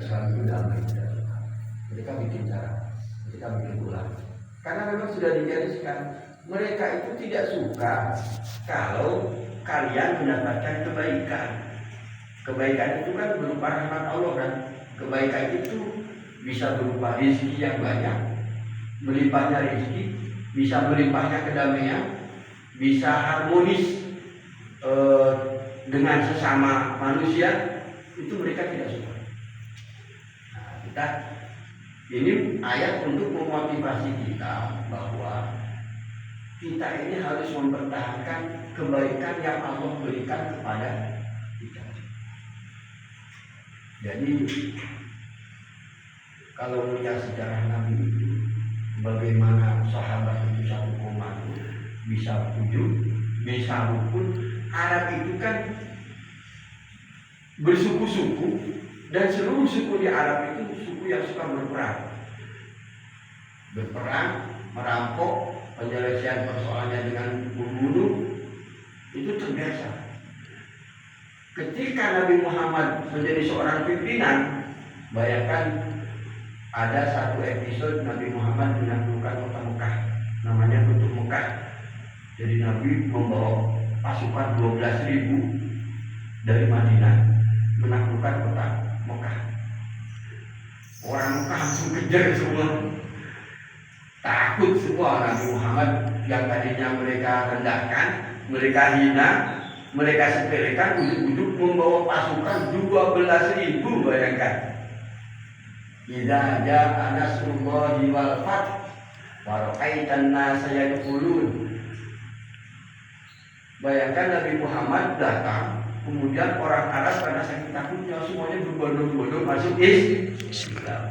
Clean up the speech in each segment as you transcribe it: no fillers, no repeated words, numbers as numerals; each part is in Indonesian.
Islam itu damai. Mereka bikin cara, mereka bikin ulang. Karena memang sudah digariskan, mereka itu tidak suka kalau kalian mendapatkan kebaikan. Kebaikan itu kan berupa rahmat Allah kan. Kebaikan itu bisa berupa rezeki yang banyak, melimpahnya rezeki, bisa melimpahnya kedamaian, bisa harmonis dengan sesama manusia. Itu mereka tidak suka. Nah, ini ayat untuk memotivasi kita bahwa kita ini harus mempertahankan kebaikan yang Allah berikan kepada kita. Jadi kalau melihat sejarah Nabi itu, bagaimana sahabat itu satu komando, bisa wujud, bisa rukun. Arab itu kan bersuku-suku, dan seluruh suku di Arab itu suku yang suka berperang, merampok, penyelesaian persoalannya dengan membunuh, itu terbiasa. Ketika Nabi Muhammad menjadi seorang pimpinan, bayangkan ada satu episode Nabi Muhammad menaklukkan kota Mekah, namanya Futuh Mekah. Jadi Nabi membawa pasukan 12.000 dari Madinah menaklukkan kota Mekah. Orang Mekah langsung kejar semua, takut semua. Nabi Muhammad yang tadinya mereka rendahkan, mereka hina, mereka sepelekan, ujung-ujung membawa pasukan 12.000. Bayangkan, idza jaa nasrullahi wal fath wa ra'aitan nasa yadkhulun. Bayangkan Nabi Muhammad datang, kemudian orang Arab karena saking takutnya semuanya berbondong-bondong masuk Islam.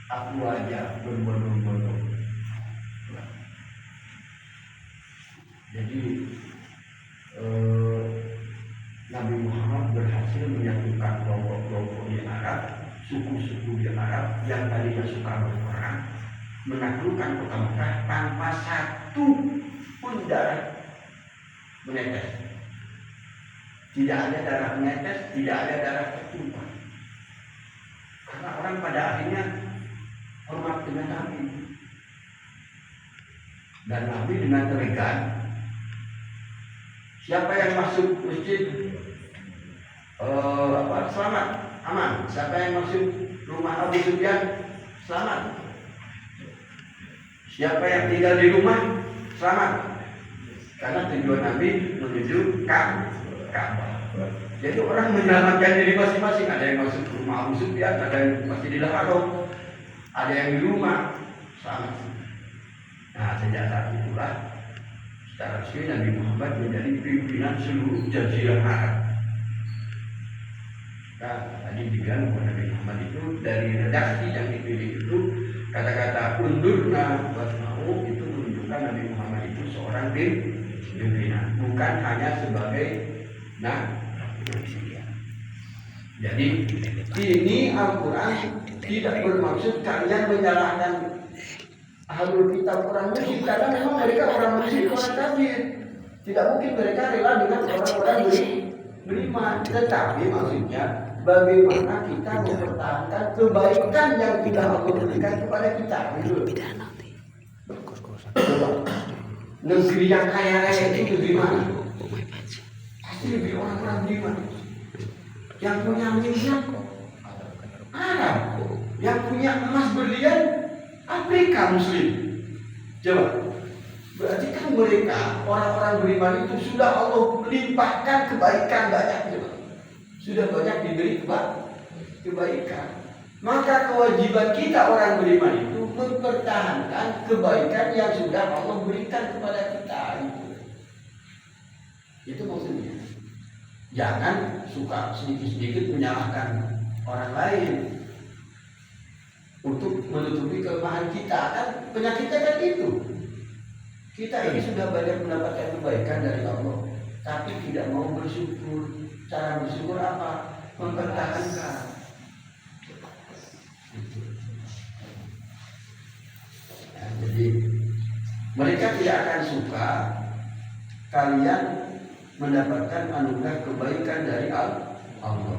Aku aja berbondong-bondong. Jadi Nabi Muhammad berhasil menyatukan kelompok-kelompok di Arab, suku-suku di Arab yang tadinya suka berperang, menaklukkan kota Mekah tanpa satu pun darah menetes. Tidak ada darah menetes, tidak ada darah tertumpah. Karena orang pada akhirnya hormat dengan Nabi. Dan Nabi dengan elegan, siapa yang masuk masjid selamat, aman. Siapa yang masuk rumah Abu Sufyan, selamat. Siapa yang tinggal di rumah, selamat. Karena tujuan Nabi menuju Ka'bah. Jadi orang menyelamatkan diri masing-masing. Ada yang masuk rumah Abu Sufyan, ada yang masih di Haram, ada yang di rumah, selamat. Nah, sejak saat itulah secara resmi Nabi Muhammad menjadi pimpinan seluruh Jazirah Arab. Nah, tadi dibilang bahwa Nabi Muhammad itu dari redaksi yang dipilih itu kata-kata undurna wasma'u itu menunjukkan Nabi Muhammad itu seorang pimpinan, bukan hanya sebagai Jadi ini Al-Quran tidak bermaksud kalian menyalahkan Ahlul Kitab orang musyrik, karena memang mereka orang musyrik, orang kafir. Tidak mungkin mereka rela dengan orang-orang beriman. Tetapi maksudnya bagaimana kita mempertahankan kebaikan yang tidak Allah berikan kepada kita. Negeri yang kaya raya itu negeri mana? Pasti negeri orang-orang beriman. Yang punya miliar Arab, yang punya emas berlian Afrika Muslim. Coba, berarti kan mereka orang-orang beriman itu sudah Allah melimpahkan kebaikan banyak, coba. Sudah banyak diberi kebaikan. Maka kewajiban kita orang beriman itu mempertahankan kebaikan yang sudah Allah berikan kepada kita. Itu maksudnya. Jangan suka sedikit-sedikit menyalahkan orang lain untuk menutupi kelemahan kita. Kan penyakitnya kan itu. Kita ini sudah banyak mendapatkan kebaikan dari Allah, tapi tidak mau bersyukur. Cara bersyukur apa? Mempertahankan. Ya, jadi mereka tidak akan suka kalian mendapatkan anugerah kebaikan dari Allah.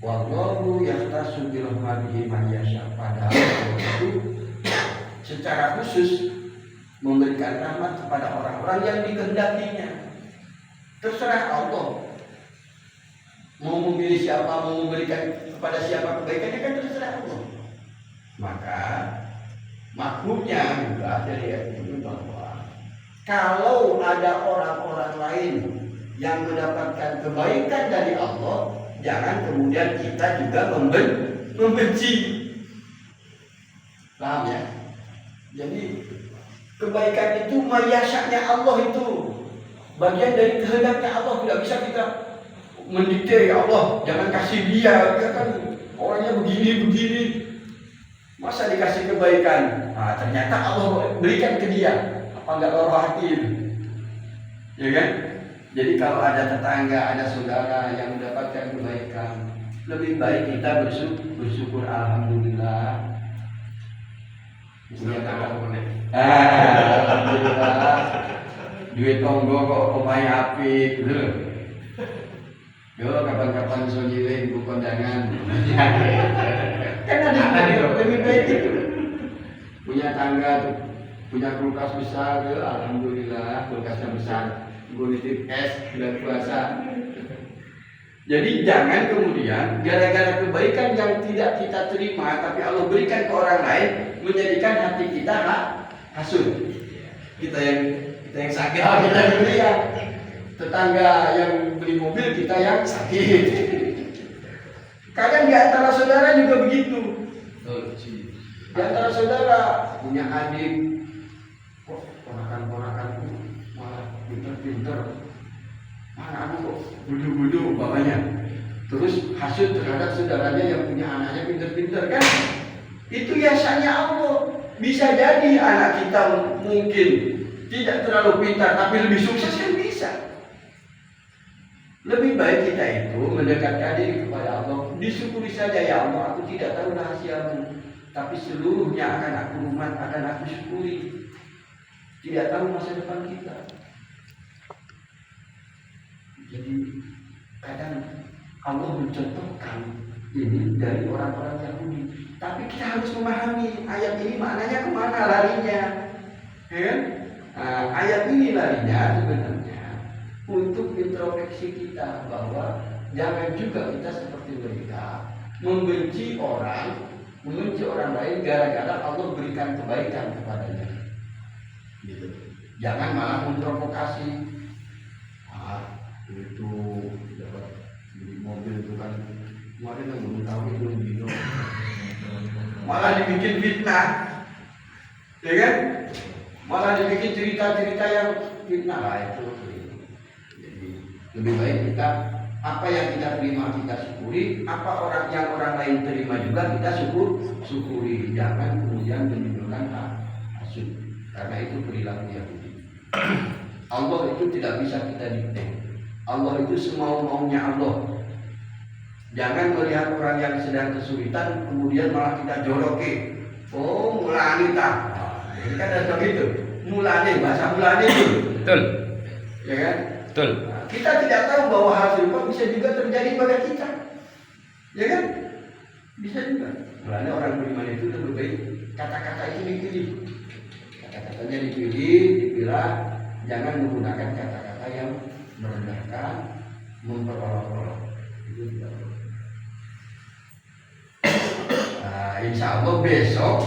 Wallahu yahtassu bi rahmatihi man yasha. Padahal Allah itu secara khusus memberikan rahmat kepada orang-orang yang dikehendakinya. Terserah Allah mau memilih siapa, mau memberikan kepada siapa kebaikannya, kan terserah Allah. Maka maklumnya juga dari ayat ini bahwa kalau ada orang-orang lain yang mendapatkan kebaikan dari Allah, jangan kemudian kita juga membenci. Paham ya? Jadi kebaikan itu mayasaknya Allah, itu bagian dari kehendaknya Allah. Tidak bisa kita mendikte, ya Allah jangan kasih dia kan orangnya begini. Masa dikasih kebaikan, nah, ternyata Allah berikan ke dia, apa enggak loro hati, ya kan? Jadi kalau ada tetangga, ada saudara yang mendapatkan kebaikan, lebih baik kita bersyukur alhamdulillah. Alhamdulillah. Duit tonggo kok pemain apik, gitu. Yo kapan-kapan sonjile ibu kondangan. Kan ada lebih baik itu. Punya tangga, punya kulkas besar, yo, alhamdulillah kulkasnya besar. Gue nitip es bulan puasa. Jadi jangan kemudian gara-gara kebaikan yang tidak kita terima tapi Allah berikan ke orang lain menjadikan hati kita hasud. Kita yang sakit, kita yang beli ya. Tetangga yang beli mobil, kita yang sakit. Kadang di antara saudara juga begitu. Di antara saudara punya adik, kok ponakan-ponakanku malah pinter-pinter, mana aku kok budu-budu bapaknya. Terus hasud terhadap saudaranya yang punya anaknya pinter-pinter, kan? Itu biasanya Allah. Bisa jadi anak kita mungkin tidak terlalu pintar tapi lebih sukses, kan bisa. Lebih baik kita itu mendekatkan diri kepada Allah. Disyukuri saja, ya Allah, aku tidak tahu rahasiamu, tapi seluruhnya akan aku rumah, akan aku syukuri. Tidak tahu masa depan kita. Jadi kadang Allah mencontohkan ini dari orang-orang Yahudi. Tapi kita harus memahami ayat ini maknanya kemana larinya. Ya? Ayat ini larinya sebenarnya untuk introspeksi kita bahwa jangan juga kita seperti mereka membenci orang lain gara-gara Allah berikan kebaikan kepadanya. Gitu. Jangan malah memprovokasi. Itu dapat beli mobil itu kan kemarin yang belum tahu itu gitu. Malah dibikin fitnah, ya kan? Malah dibikin cerita-cerita yang fitnah lah itu. Jadi lebih baik kita apa yang kita terima kita syukuri, apa orang lain terima juga kita syukuri. Jangan kemudian menimbulkan hasud, karena itu perilaku Yahudi. Allah itu tidak bisa kita dikte. Allah itu semau-maunya Allah. Jangan melihat orang yang sedang kesulitan kemudian malah kita joroke. Oh, mulane ta. Ini kan ada begitu. Mulane, bahasa mulane itu. Betul. Ya kan? Betul. Nah, kita tidak tahu bahwa hal serupa bisa juga terjadi pada kita. Ya kan? Bisa juga. Mulane orang beriman itu lebih baik kata-kata itu dipilih. Kata-katanya dipilih, dipilah. Jangan menggunakan kata-kata yang merendahkan, memperolok-olok. Itu tidak boleh. Nah, insya Allah besok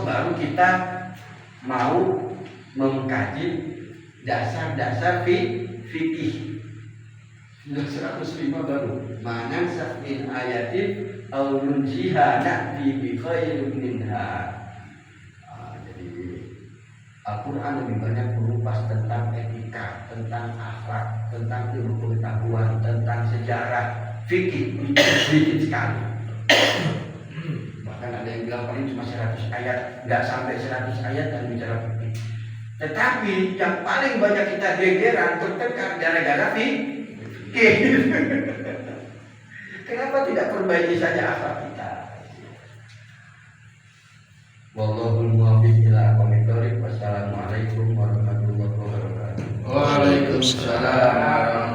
baru kita mau mengkaji dasar-dasar fikih. Sudah 105 baru. Manan sa'in ayatin au nunjiha na'ti bi khairin minha. Jadi Al-Quran lebih banyak mengupas tentang etika, tentang akhlak, tentang ilmu pengetahuan, tentang sejarah, fikih, sedikit sekali. Bahkan ada yang bilang paling cuma 100 ayat, nggak sampai 100 ayat dan bicara fikih. Tetapi yang paling banyak kita gegeran, tertekan gara-gara fikih. Kenapa tidak perbaiki saja akhlak kita? Wallahul muwaffiq ila aqwamit thoriq. Wassalamualaikum warahmatullahi wabarakatuh. Waalaikumsalam.